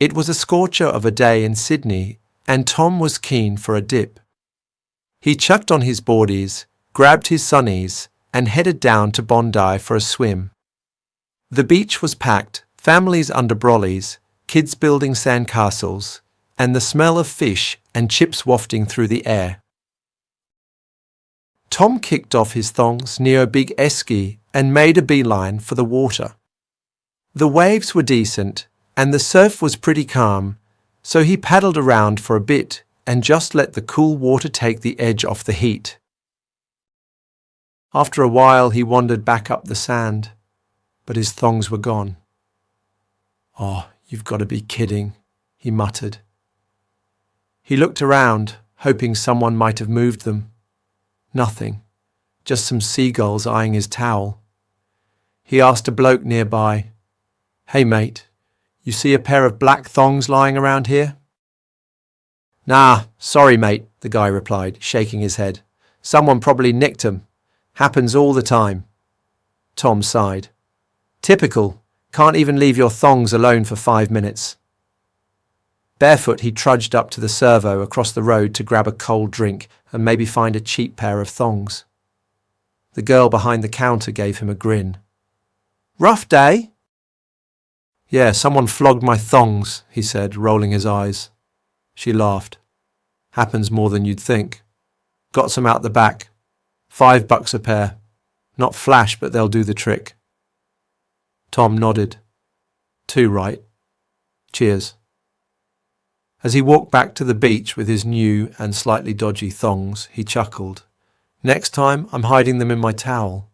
It was a scorcher of a day in Sydney, and Tom was keen for a dip. He chucked on his boardies, grabbed his sunnies, and headed down to Bondi for a swim. The beach was packed, families under brollies, kids building sandcastles, and the smell of fish and chips wafting through the air. Tom kicked off his thongs near a big esky and made a beeline for the water. The waves were decent, and the surf was pretty calm, so he paddled around for a bit and just let the cool water take the edge off the heat. After a while he wandered back up the sand, but his thongs were gone. "Oh, you've got to be kidding," he muttered. He looked around, hoping someone might have moved them. Nothing, just some seagulls eyeing his towel. He asked a bloke nearby, "Hey mate, you see a pair of black thongs lying around here?" "Nah, sorry mate," the guy replied, shaking his head. "Someone probably nicked 'em. Happens all the time." Tom sighed. "Typical. Can't even leave your thongs alone for 5 minutes." Barefoot, he trudged up to the servo across the road to grab a cold drink and maybe find a cheap pair of thongs. The girl behind the counter gave him a grin. "Rough day?" "Yeah, someone flogged my thongs," he said, rolling his eyes. She laughed. "Happens more than you'd think. Got some out the back. $5 a pair. Not flash, but they'll do the trick." Tom nodded. "Too right. Cheers." As he walked back to the beach with his new and slightly dodgy thongs, he chuckled. "Next time, I'm hiding them in my towel."